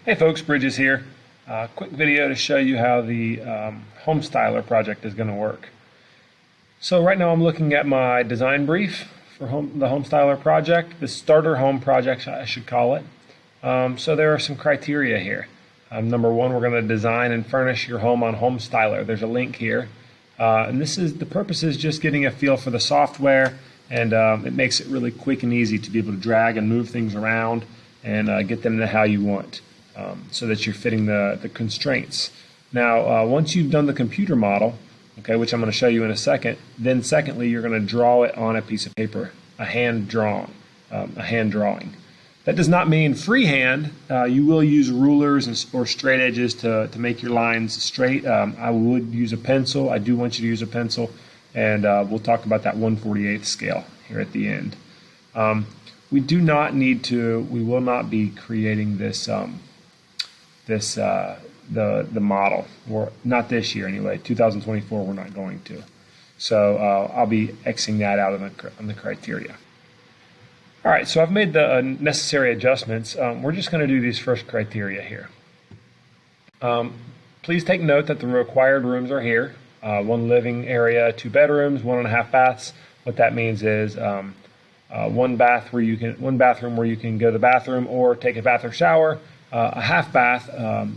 Hey folks, Bridges here. Quick video to show you how the Homestyler project is going to work. So right now I'm looking at my design brief for the Homestyler project, the starter home project I should call it. So there are some criteria here. Number one, we're going to design and furnish your home on Homestyler. There's a link here. And the purpose is just getting a feel for the software, and it makes it really quick and easy to be able to drag and move things around and get them to how you want. So that you're fitting the constraints. Now, once you've done the computer model, okay, which I'm going to show you in a second, then secondly, you're going to draw it on a piece of paper, a hand drawing. That does not mean freehand. You will use rulers or straight edges to make your lines straight. I would use a pencil. I do want you to use a pencil, and we'll talk about that 1/48 scale here at the end. We do not need to. We will not be creating this. The model, or not this year anyway. 2024 we're not going to. So I'll be Xing that out on the criteria. All right, so I've made the necessary adjustments. We're just going to do these first criteria here. Please take note that the required rooms are here. One living area, 2 bedrooms, 1.5 baths. What that means is one bathroom where you can go to the bathroom or take a bath or shower. A half bath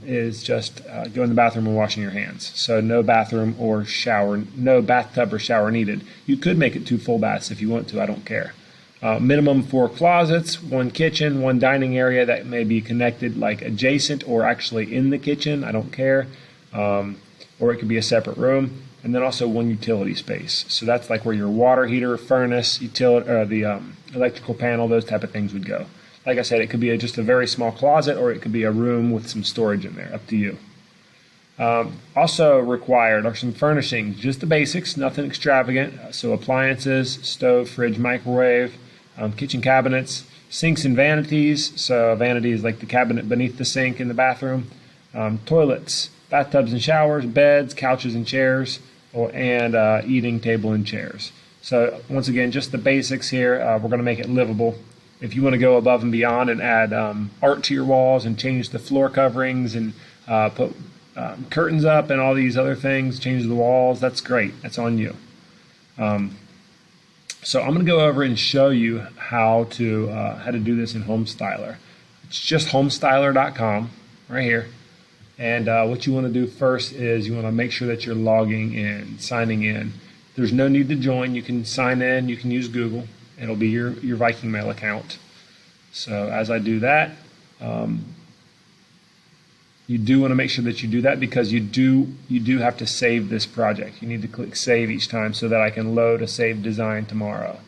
is just go in the bathroom and washing your hands. So no bathroom or shower, no bathtub or shower needed. You could make it 2 full baths if you want to, I don't care. Minimum 4 closets, 1 kitchen, 1 dining area that may be connected like adjacent or actually in the kitchen, I don't care. Or it could be a separate room. And then also 1 utility space. So that's like where your water heater, furnace, the electrical panel, those type of things would go. Like I said, it could be just a very small closet, or it could be a room with some storage in there, up to you. Also required are some furnishings, just the basics, nothing extravagant. So appliances, stove, fridge, microwave, kitchen cabinets, sinks and vanities. So a vanity is like the cabinet beneath the sink in the bathroom. Toilets, bathtubs and showers, beds, couches and chairs, and eating table and chairs. So once again, just the basics here. We're going to make it livable. If you want to go above and beyond and add art to your walls and change the floor coverings and put curtains up and all these other things, change the walls, that's great. That's on you. So I'm going to go over and show you how to do this in Homestyler. It's just homestyler.com right here. And what you want to do first is you want to make sure that you're logging in, signing in. There's no need to join. You can sign in. You can use Google. It'll be your Viking Mail account. So as I do that, you do want to make sure that you do that, because you do have to save this project. You need to click save each time so that I can load a saved design tomorrow.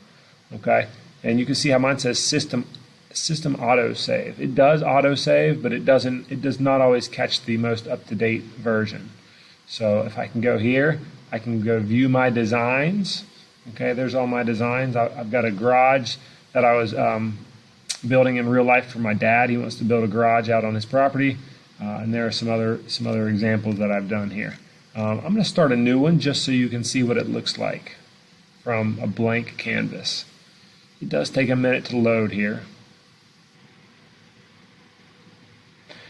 Okay, and you can see how mine says system auto save. It does auto save, but it does not always catch the most up-to-date version. So if I can go here, I can go view my designs. Okay, there's all my designs. I've got a garage that I was building in real life for my dad. He wants to build a garage out on his property, and there are some other examples that I've done here. I'm going to start a new one just so you can see what it looks like from a blank canvas. It does take a minute to load here.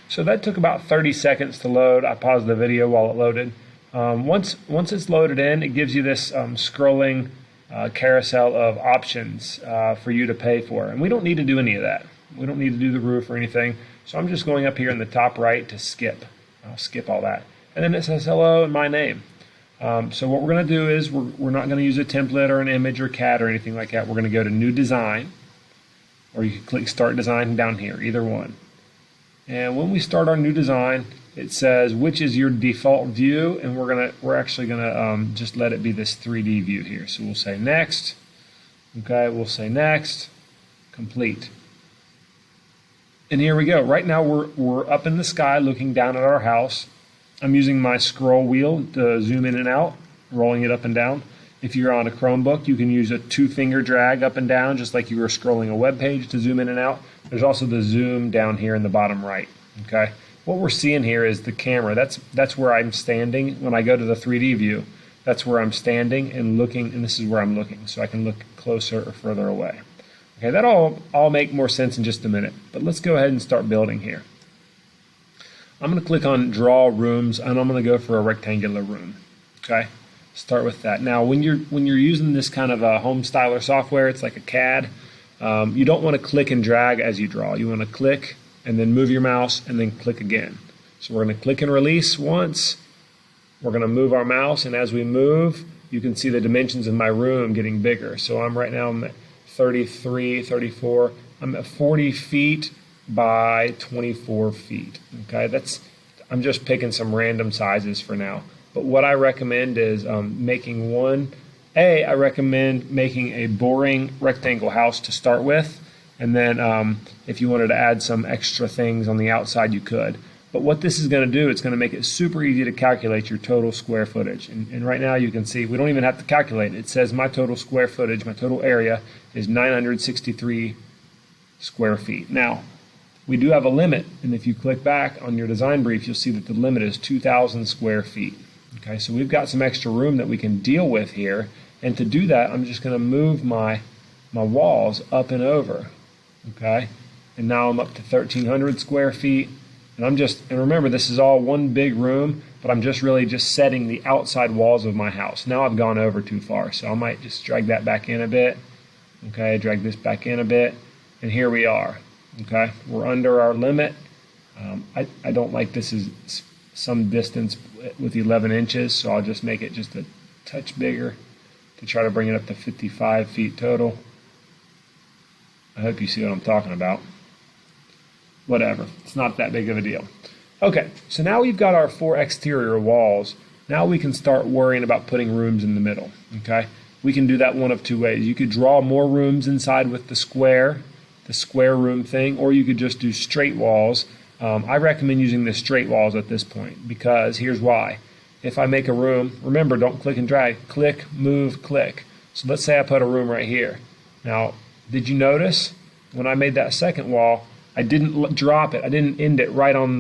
So that took about 30 seconds to load. I paused the video while it loaded. Once it's loaded in, it gives you this scrolling carousel of options for you to pay for. And we don't need to do any of that. We don't need to do the roof or anything. So I'm just going up here in the top right to skip. I'll skip all that. And then it says hello and my name. So what we're going to do is we're not going to use a template or an image or CAD or anything like that. We're going to go to New Design, or you can click Start Design down here, either one. And when we start our new design, it says which is your default view, and we're actually gonna just let it be this 3D view here. So we'll say next. Okay, we'll say next, complete. And here we go. Right now we're up in the sky looking down at our house. I'm using my scroll wheel to zoom in and out, rolling it up and down. If you're on a Chromebook, you can use a 2-finger drag up and down, just like you were scrolling a web page, to zoom in and out. There's also the zoom down here in the bottom right. Okay. What we're seeing here is the camera. That's where I'm standing. When I go to the 3D view, that's where I'm standing and looking, and this is where I'm looking, so I can look closer or further away. Okay, that'll all make more sense in just a minute, but let's go ahead and start building here. I'm going to click on Draw Rooms, and I'm going to go for a rectangular room. Okay, start with that. Now, when you're using this kind of a Homestyler software, it's like a CAD. You don't want to click and drag as you draw. You want to click and then move your mouse and then click again. So we're going to click and release once. We're going to move our mouse, and as we move, you can see the dimensions of my room getting bigger. So I'm at 33, 34. I'm at 40 feet by 24 feet. Okay, I'm just picking some random sizes for now. But what I recommend is making I recommend making a boring rectangle house to start with, and then if you wanted to add some extra things on the outside, you could. But what this is going to do, it's going to make it super easy to calculate your total square footage. And right now you can see we don't even have to calculate it. It says my total square footage, my total area is 963 square feet. Now, we do have a limit, and if you click back on your design brief, you'll see that the limit is 2,000 square feet. Okay, so we've got some extra room that we can deal with here, and to do that, I'm just going to move my walls up and over. Okay, and now I'm up to 1,300 square feet. And remember, this is all one big room, but I'm just setting the outside walls of my house. Now I've gone over too far, so I might just drag that back in a bit. Okay, drag this back in a bit, and here we are. Okay, we're under our limit. I don't like this is some distance with 11 inches, so I'll just make it just a touch bigger to try to bring it up to 55 feet total. I hope you see what I'm talking about. Whatever, it's not that big of a deal. Okay, so now we've got our 4 exterior walls. Now we can start worrying about putting rooms in the middle. Okay, we can do that one of two ways. You could draw more rooms inside with the square room thing, or you could just do straight walls. I recommend using the straight walls at this point, because here's why. If I make a room, remember, don't click and drag, click, move, click. So let's say I put a room right here. Now, did you notice when I made that second wall, I didn't drop it. I didn't end it right on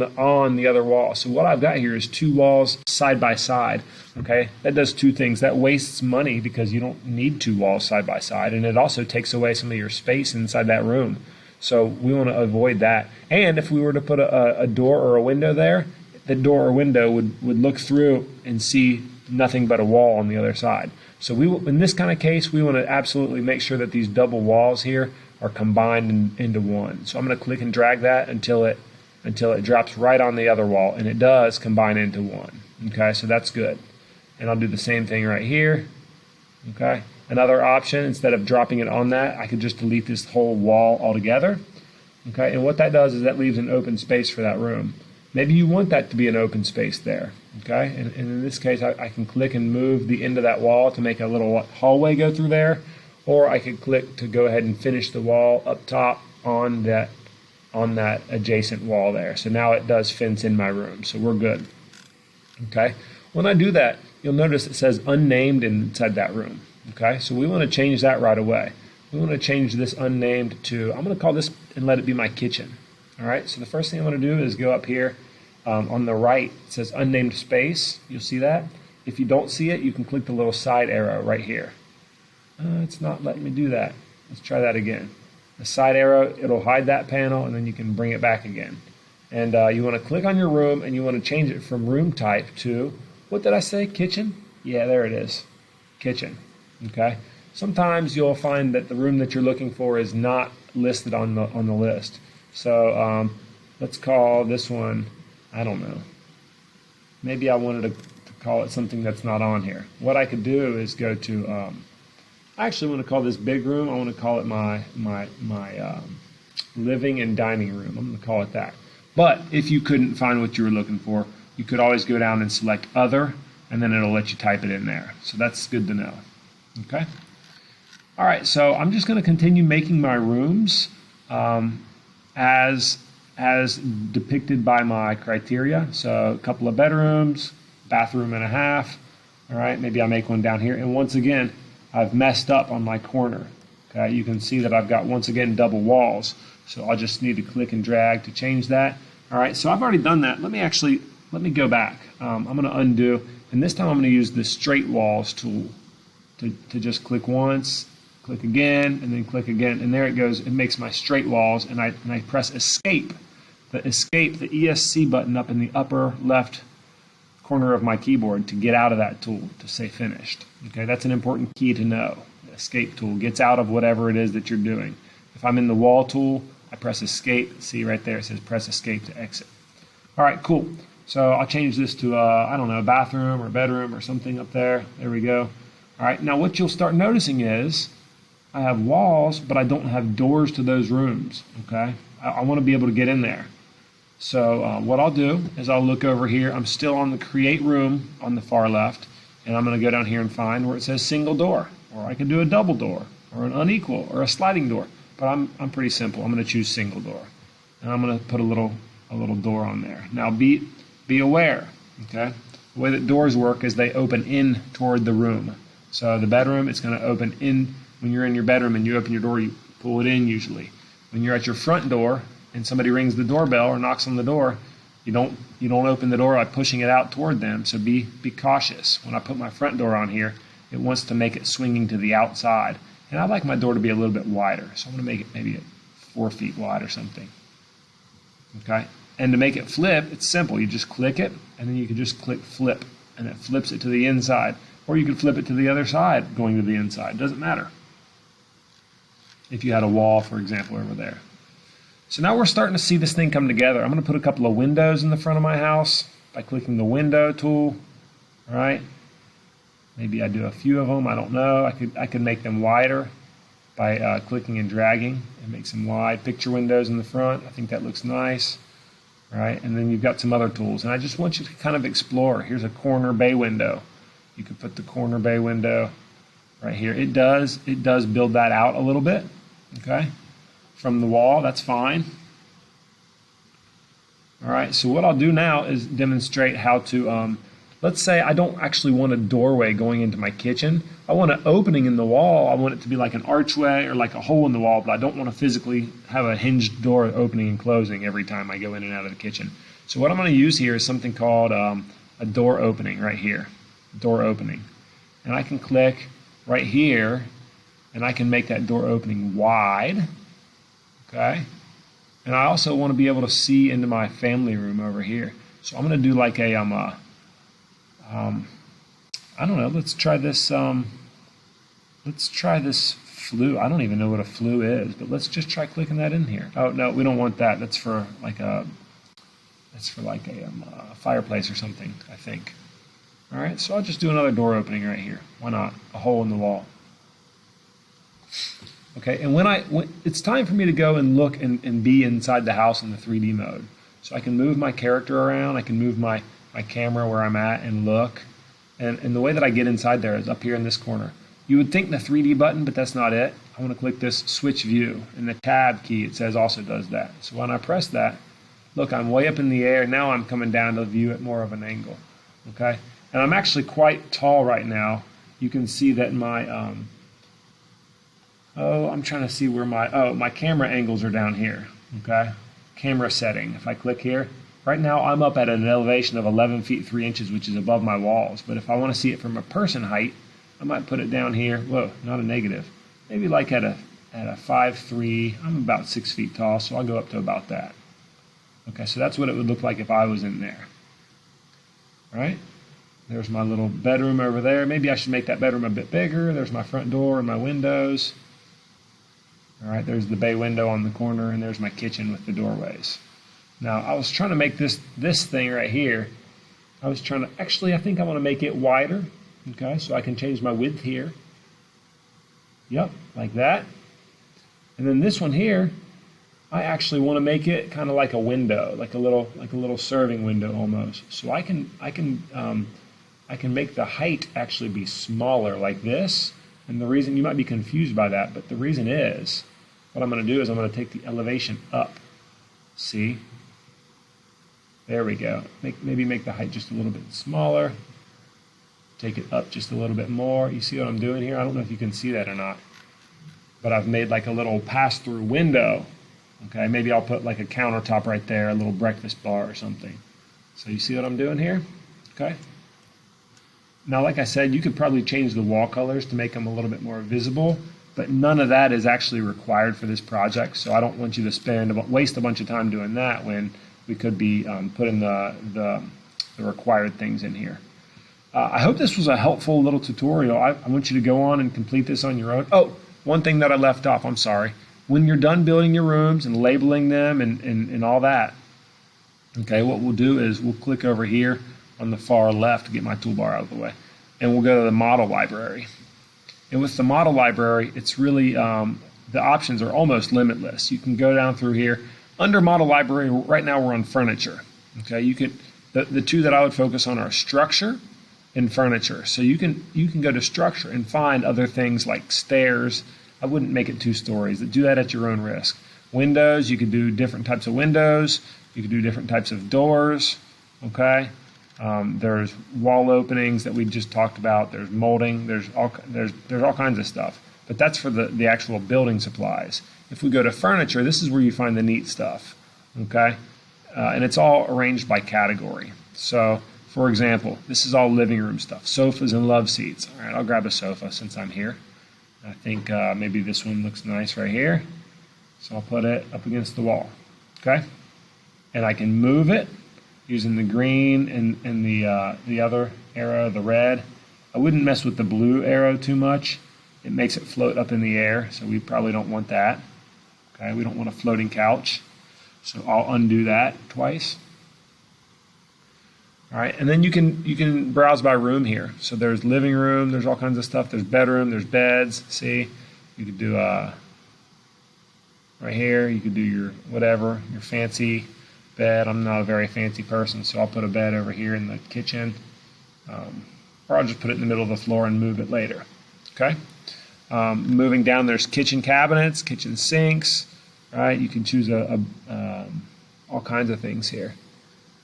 the other wall. So what I've got here is 2 walls side by side. Okay, that does 2 things. That wastes money because you don't need 2 walls side by side, and it also takes away some of your space inside that room. So we want to avoid that. And if we were to put a door or a window there, the door or window would look through and see nothing but a wall on the other side. So in this kind of case, we want to absolutely make sure that these double walls here are combined into one. So I'm going to click and drag that until it drops right on the other wall, and it does combine into one. Okay, so that's good. And I'll do the same thing right here. Okay, another option, instead of dropping it on that, I could just delete this whole wall altogether. Okay, and what that does is that leaves an open space for that room. Maybe you want that to be an open space there. Okay, and in this case, I can click and move the end of that wall to make a little hallway go through there. Or I could click to go ahead and finish the wall up top on that adjacent wall there. So now it does fence in my room, so we're good. Okay, when I do that, you'll notice it says unnamed inside that room. Okay, so we want to change that right away. We want to change this unnamed to, I'm going to call this and let it be my kitchen. All right, so the first thing I'm going to do is go up here on the right. It says unnamed space. You'll see that. If you don't see it, you can click the little side arrow right here. It's not letting me do that. Let's try that again. The side arrow, it'll hide that panel, and then you can bring it back again. And you want to click on your room, and you want to change it from room type to, what did I say, kitchen? Yeah, there it is, kitchen. Okay. Sometimes you'll find that the room that you're looking for is not listed on the list. So let's call this one, I don't know. Maybe I wanted to call it something that's not on here. What I could do is go to I actually want to call this big room. I want to call it my living and dining room. I'm going to call it that. But if you couldn't find what you were looking for, you could always go down and select other, and then it'll let you type it in there. So that's good to know. Okay. All right. So I'm just going to continue making my rooms as depicted by my criteria. So a couple of bedrooms, bathroom and a half. All right. Maybe I'll make one down here. And once again, I've messed up on my corner. Okay, you can see that I've got, once again, double walls. So I'll just need to click and drag to change that. All right, so I've already done that. Let me go back. I'm going to undo, and this time I'm going to use the straight walls tool to just click once, click again, and then click again, and there it goes. It makes my straight walls, and I press escape the escape, the ESC button up in the upper left corner of my keyboard to get out of that tool, to say finished. Okay, that's an important key to know. The escape tool gets out of whatever it is that you're doing. If I'm in the wall tool, I press escape. See right there, it says press escape to exit. All right, cool. So I'll change this to, I don't know, a bathroom or bedroom or something up there. There we go. All right, now what you'll start noticing is I have walls, but I don't have doors to those rooms, okay? I want to be able to get in there. So what I'll do is I'll look over here. I'm still on the create room on the far left, and I'm going to go down here and find where it says single door, or I can do a double door, or an unequal, or a sliding door. But I'm pretty simple. I'm going to choose single door, and I'm going to put a little door on there. Now be aware, okay? The way that doors work is they open in toward the room. So the bedroom, it's going to open in. When you're in your bedroom and you open your door, you pull it in usually. When you're at your front door and somebody rings the doorbell or knocks on the door, you don't open the door by pushing it out toward them. So be cautious. When I put my front door on here, it wants to make it swinging to the outside. And I like my door to be a little bit wider. So I'm going to make it maybe 4 feet wide or something. Okay? And to make it flip, it's simple. You just click it, and then you can just click flip, and it flips it to the inside. Or you can flip it to the other side going to the inside. It doesn't matter. If you had a wall, for example, over there. So now we're starting to see this thing come together. I'm going to put a couple of windows in the front of my house by clicking the window tool. All right? Maybe I do a few of them. I don't know. I could make them wider by clicking and dragging. It makes them wide. Picture windows in the front. I think that looks nice. All right? And then you've got some other tools. And I just want you to kind of explore. Here's a corner bay window. You could put the corner bay window right here. It does build that out a little bit, okay, from the wall. That's fine. All right, so what I'll do now is demonstrate how to, let's say I don't actually want a doorway going into my kitchen. I want an opening in the wall. I want it to be like an archway or like a hole in the wall, but I don't want to physically have a hinged door opening and closing every time I go in and out of the kitchen. So what I'm going to use here is something called a door opening right here. Door opening, and I can click right here and I can make that door opening wide, okay, and I also want to be able to see into my family room over here. So I'm going to do like a I don't know, let's try this flue. I don't even know what a flue is, but let's just try clicking that in here. Oh no, we don't want that. That's for like a fireplace or something, I think. All right, so I'll just do another door opening right here. Why not? A hole in the wall. Okay, and when it's time for me to go and look and be inside the house in the 3D mode. So I can move my character around, I can move my camera where I'm at and look. And the way that I get inside there is up here in this corner. You would think the 3D button, but that's not it. I want to click this switch view, and the tab key, it says, also does that. So when I press that, look, I'm way up in the air. Now I'm coming down to view at more of an angle. Okay? And I'm actually quite tall right now. You can see that my, I'm trying to see where my camera angles are down here, okay? Camera setting, if I click here, right now I'm up at an elevation of 11 feet 3 inches, which is above my walls. But if I want to see it from a person height, I might put it down here. Whoa, not a negative. Maybe like at a 5'3", I'm about 6 feet tall, so I'll go up to about that. Okay, so that's what it would look like if I was in there. All right? There's my little bedroom over there. Maybe I should make that bedroom a bit bigger. There's my front door and my windows. All right, there's the bay window on the corner, and there's my kitchen with the doorways. Now, I was trying to make this thing right here. I think I want to make it wider. Okay, so I can change my width here. Yep, like that. And then this one here, I actually want to make it kind of like a window, like a little serving window almost. So I can make the height actually be smaller like this. And the reason, you might be confused by that, but the reason is, what I'm going to do is I'm going to take the elevation up. See? There we go. Maybe make the height just a little bit smaller. Take it up just a little bit more. You see what I'm doing here? I don't know if you can see that or not. But I've made like a little pass-through window. Okay, maybe I'll put like a countertop right there, a little breakfast bar or something. So you see what I'm doing here? Okay. Now, like I said, you could probably change the wall colors to make them a little bit more visible. but none of that is actually required for this project. So I don't want you to waste a bunch of time doing that when we could be putting the required things in here. I hope this was a helpful little tutorial. I want you to go on and complete this on your own. Oh, one thing that I left off, I'm sorry. When you're done building your rooms and labeling them and all that, okay, what we'll do is we'll click over here on the far left to get my toolbar out of the way, and we'll go to the model library. And with the model library, it's really, the options are almost limitless. You can go down through here. Under model library, right now we're on furniture. Okay, the two that I would focus on are structure and furniture. So you can go to structure and find other things like stairs. I wouldn't make it 2 stories. Do that at your own risk. Windows, you could do different types of windows. You could do different types of doors. Okay. There's wall openings that we just talked about. There's molding. There's all kinds of stuff. But that's for the actual building supplies. If we go to furniture, this is where you find the neat stuff. Okay, and it's all arranged by category. So, for example, this is all living room stuff. Sofas and love seats. All right, I'll grab a sofa since I'm here. I think maybe this one looks nice right here. So I'll put it up against the wall. Okay, and I can move it using the green and the other arrow, the red. I wouldn't mess with the blue arrow too much. It makes it float up in the air, so we probably don't want that. Okay, we don't want a floating couch. So I'll undo that twice. All right, and then you can browse by room here. So there's living room, there's all kinds of stuff. There's bedroom, there's beds. See, you could do right here. You could do your whatever, your fancy bed. I'm not a very fancy person, so I'll put a bed over here in the kitchen, or I'll just put it in the middle of the floor and move it later. Okay. Moving down, there's kitchen cabinets, kitchen sinks. Right. You can choose all kinds of things here.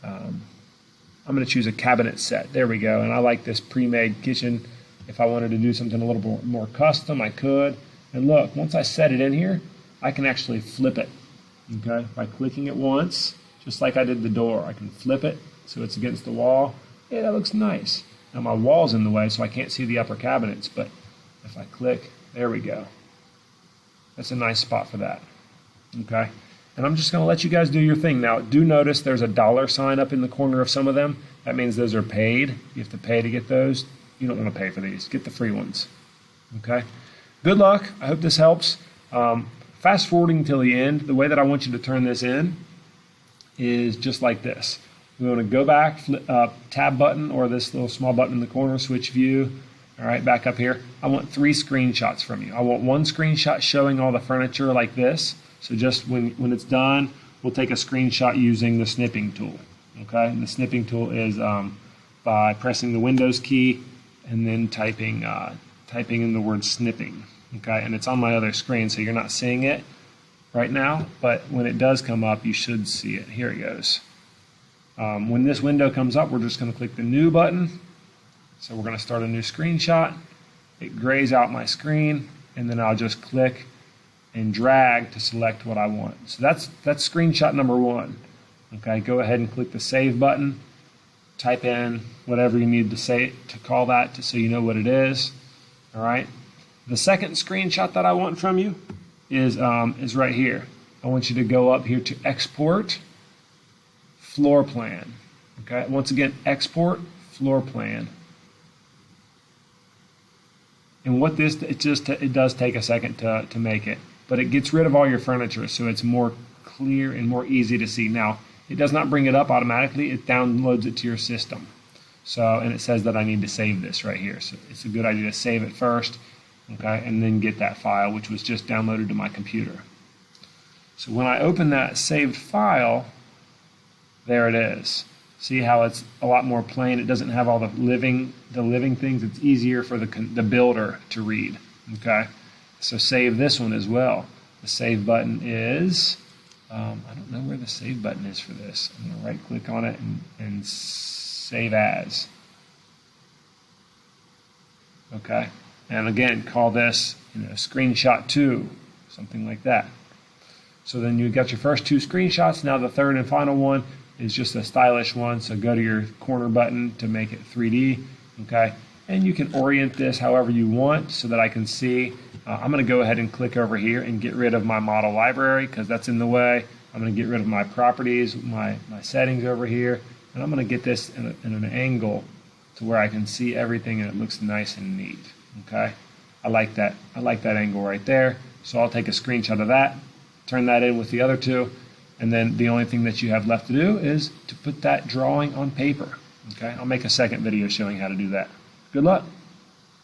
I'm going to choose a cabinet set. There we go. And I like this pre-made kitchen. If I wanted to do something a little bit more custom, I could. And look, once I set it in here, I can actually flip it. Okay, by clicking it once. Just like I did the door, I can flip it so it's against the wall. Yeah, that looks nice. Now my wall's in the way, so I can't see the upper cabinets, but if I click, there we go. That's a nice spot for that. Okay, and I'm just going to let you guys do your thing. Now, do notice there's a $sign up in the corner of some of them. That means those are paid. You have to pay to get those. You don't want to pay for these. Get the free ones. Okay, good luck. I hope this helps. Fast forwarding till the end, the way that I want you to turn this in is just like this. We want to go back, tab button or this little small button in the corner, switch view. All right, back up here. I want 3 screenshots from you. I want one screenshot showing all the furniture like this. So just when it's done, we'll take a screenshot using the snipping tool. Okay, and the snipping tool is by pressing the Windows key and then typing in the word snipping. Okay, and it's on my other screen, so you're not seeing it right now, but when it does come up, you should see it. Here it goes. When this window comes up, we're just going to click the New button. So we're going to start a new screenshot. It grays out my screen, and then I'll just click and drag to select what I want. So that's screenshot number 1. Okay, go ahead and click the Save button. Type in whatever you need to say to call that, so you know what it is. All right. The second screenshot that I want from you is right here. I want you to go up here to Export Floor Plan. Okay. Once again, Export Floor Plan. And what this it does take a second to make it, but it gets rid of all your furniture, so it's more clear and more easy to see. Now, it does not bring it up automatically. It downloads it to your system. So, and it says that I need to save this right here. So it's a good idea to save it first. Okay, and then get that file, which was just downloaded to my computer. So when I open that saved file, there it is. See how it's a lot more plain? It doesn't have all the living things. It's easier for the builder to read. Okay, so save this one as well. The save button is, I don't know where the save button is for this. I'm going to right click on it and save as. Okay. And again, call this screenshot 2, something like that. So then you've got your first 2 screenshots. Now the third and final one is just a stylish one. So go to your corner button to make it 3D. Okay, and you can orient this however you want so that I can see I'm going to go ahead and click over here and get rid of my model library because that's in the way. I'm going to get rid of my properties, my settings over here, and I'm going to get this in an angle to where I can see everything and it looks nice and neat. Okay, I like that. I like that angle right there. So I'll take a screenshot of that, turn that in with the other two, and then the only thing that you have left to do is to put that drawing on paper. Okay, I'll make a second video showing how to do that. Good luck.